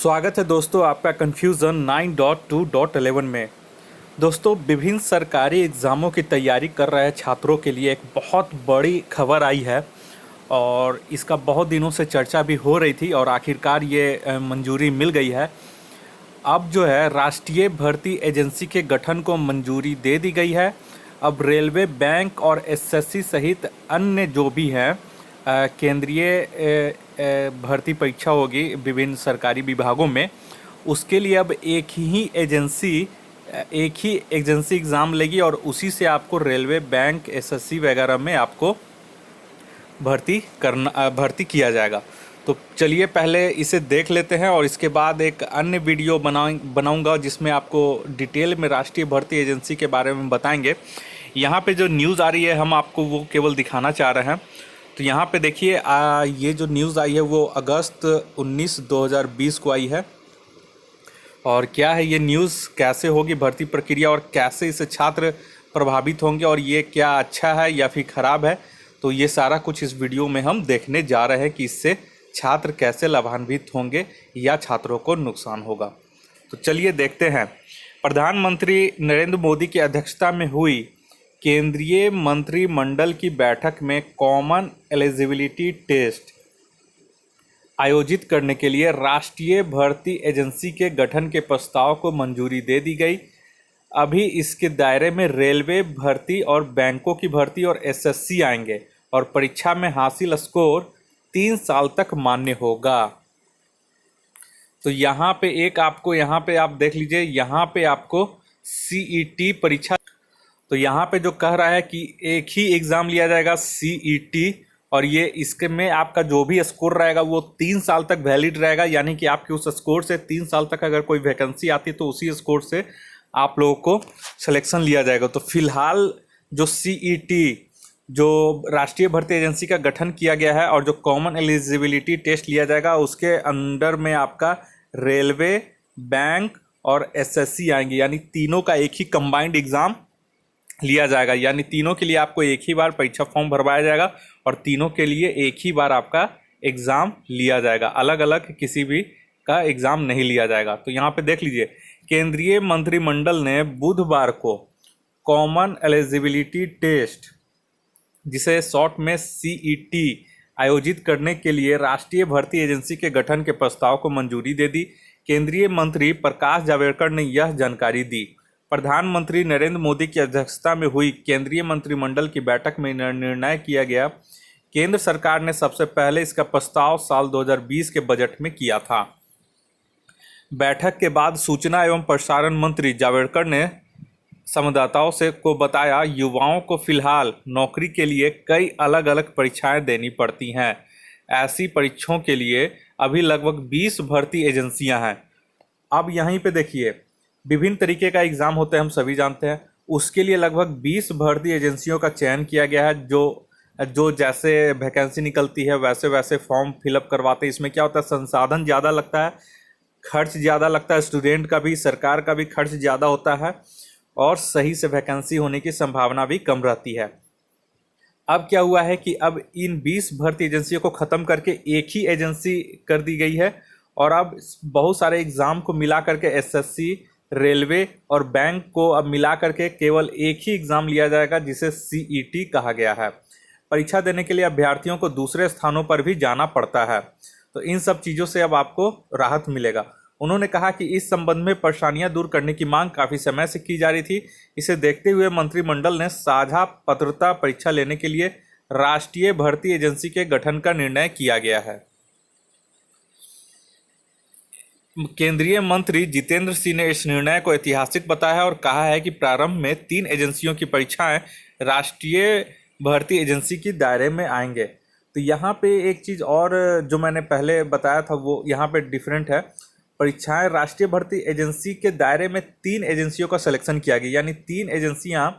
स्वागत है दोस्तों आपका कन्फ्यूज़न 9.2.11 में। दोस्तों विभिन्न सरकारी एग्ज़ामों की तैयारी कर रहे छात्रों के लिए एक बहुत बड़ी खबर आई है और इसका बहुत दिनों से चर्चा भी हो रही थी और आखिरकार ये मंजूरी मिल गई है। अब जो है राष्ट्रीय भर्ती एजेंसी के गठन को मंजूरी दे दी गई है। अब रेलवे, बैंक और एसएससी सहित अन्य जो भी हैं केंद्रीय भर्ती परीक्षा होगी विभिन्न सरकारी विभागों में, उसके लिए अब एक ही एजेंसी एग्ज़ाम लेगी और उसी से आपको रेलवे, बैंक, एसएससी वगैरह में आपको भर्ती किया जाएगा। तो चलिए पहले इसे देख लेते हैं और इसके बाद एक अन्य वीडियो बनाऊंगा जिसमें आपको डिटेल में राष्ट्रीय भर्ती एजेंसी के बारे में बताएंगे। यहाँ पे जो न्यूज़ आ रही है हम आपको वो केवल दिखाना चाह रहे हैं। तो यहाँ पे देखिए ये जो न्यूज़ आई है वो अगस्त 19 2020 को आई है। और क्या है ये न्यूज़, कैसे होगी भर्ती प्रक्रिया और कैसे इससे छात्र प्रभावित होंगे और ये क्या अच्छा है या फिर ख़राब है, तो ये सारा कुछ इस वीडियो में हम देखने जा रहे हैं कि इससे छात्र कैसे लाभान्वित होंगे या छात्रों को नुकसान होगा। तो चलिए देखते हैं। प्रधानमंत्री नरेंद्र मोदी की अध्यक्षता में हुई केंद्रीय मंत्रिमंडल की बैठक में कॉमन एलिजिबिलिटी टेस्ट आयोजित करने के लिए राष्ट्रीय भर्ती एजेंसी के गठन के प्रस्ताव को मंजूरी दे दी गई। अभी इसके दायरे में रेलवे भर्ती और बैंकों की भर्ती और एसएससी आएंगे और परीक्षा में हासिल स्कोर 3 साल तक मान्य होगा। तो यहाँ पे आप देख लीजिए, यहाँ पे आपको सीईटी परीक्षा, तो यहाँ पे जो कह रहा है कि एक ही एग्ज़ाम लिया जाएगा सीईटी, और ये इसके में आपका जो भी स्कोर रहेगा वो 3 साल तक वैलिड रहेगा। यानी कि आपके उस स्कोर से 3 साल तक अगर कोई वैकेंसी आती है तो उसी स्कोर से आप लोगों को सिलेक्शन लिया जाएगा। तो फिलहाल जो सीईटी जो राष्ट्रीय भर्ती एजेंसी का गठन किया गया है और जो कॉमन एलिजिबिलिटी टेस्ट लिया जाएगा उसके अंडर में आपका रेलवे, बैंक और एसएससी आएंगे। यानी तीनों का एक ही कंबाइंड एग्ज़ाम लिया जाएगा। यानी तीनों के लिए आपको एक ही बार परीक्षा फॉर्म भरवाया जाएगा और तीनों के लिए एक ही बार आपका एग्ज़ाम लिया जाएगा, अलग अलग किसी भी का एग्ज़ाम नहीं लिया जाएगा। तो यहाँ पे देख लीजिए, केंद्रीय मंत्रिमंडल ने बुधवार को कॉमन एलिजिबिलिटी टेस्ट, जिसे शॉर्ट में सीईटी, आयोजित करने के लिए राष्ट्रीय भर्ती एजेंसी के गठन के प्रस्ताव को मंजूरी दे दी। केंद्रीय मंत्री प्रकाश जावड़ेकर ने यह जानकारी दी। प्रधानमंत्री नरेंद्र मोदी की अध्यक्षता में हुई केंद्रीय मंत्रिमंडल की बैठक में निर्णय किया गया। केंद्र सरकार ने सबसे पहले इसका प्रस्ताव साल 2020 के बजट में किया था। बैठक के बाद सूचना एवं प्रसारण मंत्री जावड़ेकर ने संवाददाताओं को बताया, युवाओं को फिलहाल नौकरी के लिए कई अलग अलग परीक्षाएं देनी पड़ती हैं। ऐसी परीक्षाओं के लिए अभी लगभग 20 भर्ती एजेंसियां हैं। अब यहीं पे देखिए, विभिन्न तरीके का एग्ज़ाम होते हैं, हम सभी जानते हैं। उसके लिए लगभग 20 भर्ती एजेंसियों का चयन किया गया है। जो जैसे वैकेंसी निकलती है वैसे वैसे फॉर्म फिलअप करवाते हैं। इसमें क्या होता है, संसाधन ज़्यादा लगता है, खर्च ज़्यादा लगता है, स्टूडेंट का भी, सरकार का भी खर्च ज़्यादा होता है और सही से वैकेंसी होने की संभावना भी कम रहती है। अब क्या हुआ है कि अब इन 20 भर्ती एजेंसियों को ख़त्म करके एक ही एजेंसी कर दी गई है और अब बहुत सारे एग्ज़ाम को मिला करके एसएससी, रेलवे और बैंक को अब मिला करके केवल एक ही एग्ज़ाम लिया जाएगा जिसे सीईटी कहा गया है। परीक्षा देने के लिए अभ्यर्थियों को दूसरे स्थानों पर भी जाना पड़ता है। तो इन सब चीज़ों से अब आपको राहत मिलेगा। उन्होंने कहा कि इस संबंध में परेशानियां दूर करने की मांग काफ़ी समय से की जा रही थी। इसे देखते हुए मंत्रिमंडल ने साझा पात्रता परीक्षा लेने के लिए राष्ट्रीय भर्ती एजेंसी के गठन का निर्णय किया गया है। केंद्रीय मंत्री जितेंद्र सिंह ने इस निर्णय को ऐतिहासिक बताया है और कहा है कि प्रारंभ में 3 एजेंसियों की परीक्षाएं राष्ट्रीय भर्ती एजेंसी के दायरे में आएंगे। तो यहाँ पे एक चीज़ और जो मैंने पहले बताया था वो यहाँ पे डिफरेंट है। परीक्षाएं राष्ट्रीय भर्ती एजेंसी के दायरे में 3 एजेंसियों का सिलेक्शन किया गया। यानी 3 एजेंसियाँ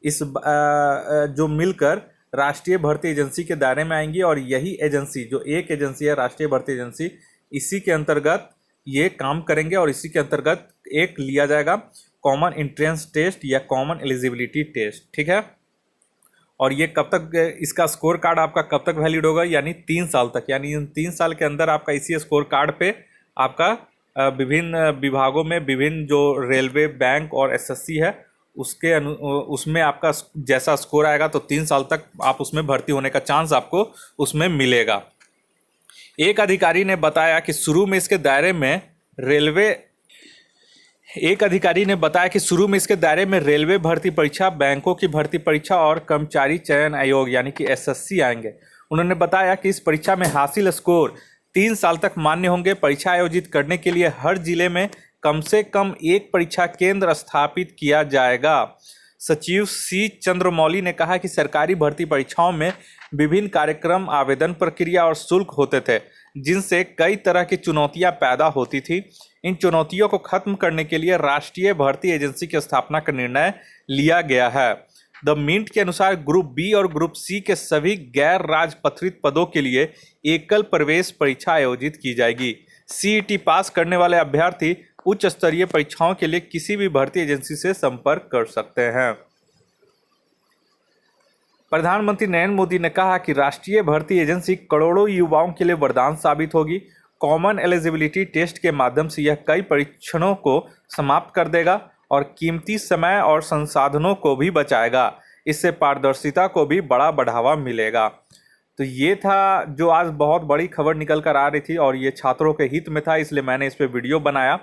जो मिलकर राष्ट्रीय भर्ती एजेंसी के दायरे में आएंगी और यही एजेंसी, जो एक एजेंसी है राष्ट्रीय भर्ती एजेंसी, इसी के अंतर्गत ये काम करेंगे और इसी के अंतर्गत एक लिया जाएगा कॉमन एंट्रेंस टेस्ट या कॉमन एलिजिबिलिटी टेस्ट। ठीक है, और ये कब तक, इसका स्कोर कार्ड आपका कब तक वैलिड होगा, यानी 3 साल तक। यानी इन 3 साल के अंदर आपका इसी स्कोर कार्ड पे आपका विभिन्न विभागों में विभिन्न जो रेलवे, बैंक और एसएससी है उसमें आपका जैसा स्कोर आएगा तो 3 साल तक आप उसमें भर्ती होने का चांस आपको उसमें मिलेगा। एक अधिकारी ने बताया कि शुरू में इसके दायरे में रेलवे भर्ती परीक्षा, बैंकों की भर्ती परीक्षा और कर्मचारी चयन आयोग यानी कि एसएससी आएंगे। उन्होंने बताया कि इस परीक्षा में हासिल स्कोर 3 साल तक मान्य होंगे। परीक्षा आयोजित करने के लिए हर जिले में कम से कम एक परीक्षा केंद्र स्थापित किया जाएगा। सचिव सी चंद्रमौली ने कहा कि सरकारी भर्ती परीक्षाओं में विभिन्न कार्यक्रम, आवेदन प्रक्रिया और शुल्क होते थे, जिनसे कई तरह की चुनौतियां पैदा होती थी। इन चुनौतियों को खत्म करने के लिए राष्ट्रीय भर्ती एजेंसी की स्थापना का निर्णय लिया गया है। द मिंट के अनुसार ग्रुप बी और ग्रुप सी के सभी गैर राजपत्रित पदों के लिए एकल प्रवेश परीक्षा आयोजित की जाएगी। सीईटी पास करने वाले अभ्यर्थी उच्च स्तरीय परीक्षाओं के लिए किसी भी भर्ती एजेंसी से संपर्क कर सकते हैं। प्रधानमंत्री नरेंद्र मोदी ने कहा कि राष्ट्रीय भर्ती एजेंसी करोड़ों युवाओं के लिए वरदान साबित होगी। कॉमन एलिजिबिलिटी टेस्ट के माध्यम से यह कई परीक्षणों को समाप्त कर देगा और कीमती समय और संसाधनों को भी बचाएगा। इससे पारदर्शिता को भी बड़ा बढ़ावा मिलेगा। तो ये था जो आज बहुत बड़ी खबर निकल कर आ रही थी और ये छात्रों के हित में था, इसलिए मैंने इस पर वीडियो बनाया।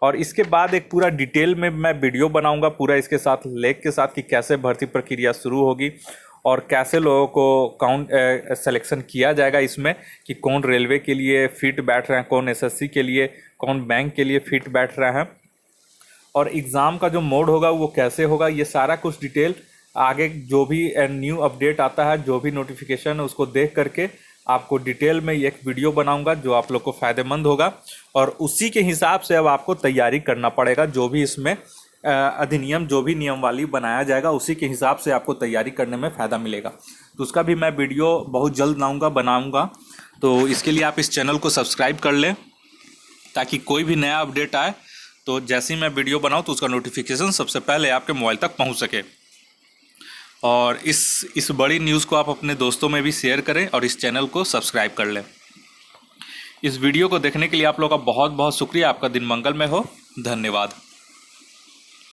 और इसके बाद एक पूरा डिटेल में मैं वीडियो बनाऊंगा पूरा इसके साथ, लेख के साथ, कि कैसे भर्ती प्रक्रिया शुरू होगी और कैसे लोगों को सिलेक्शन किया जाएगा इसमें, कि कौन रेलवे के लिए फिट बैठ रहे हैं, कौन एसएससी के लिए, कौन बैंक के लिए फिट बैठ रहे हैं, और एग्ज़ाम का जो मोड होगा वो कैसे होगा। ये सारा कुछ डिटेल आगे जो भी न्यू अपडेट आता है, जो भी नोटिफिकेशन है, उसको देख करके आपको डिटेल में एक वीडियो बनाऊंगा जो आप लोग को फ़ायदेमंद होगा। और उसी के हिसाब से अब आपको तैयारी करना पड़ेगा। जो भी इसमें अधिनियम, जो भी नियमावली बनाया जाएगा, उसी के हिसाब से आपको तैयारी करने में फ़ायदा मिलेगा। तो उसका भी मैं वीडियो बहुत जल्द बनाऊंगा। तो इसके लिए आप इस चैनल को सब्सक्राइब कर लें ताकि कोई भी नया अपडेट आए तो जैसे ही मैं वीडियो बनाऊँ तो उसका नोटिफिकेशन सबसे पहले आपके मोबाइल तक पहुँच सके। और इस बड़ी न्यूज़ को आप अपने दोस्तों में भी शेयर करें और इस चैनल को सब्सक्राइब कर लें। इस वीडियो को देखने के लिए आप लोगों का बहुत बहुत शुक्रिया। आपका दिन मंगलमय हो। धन्यवाद।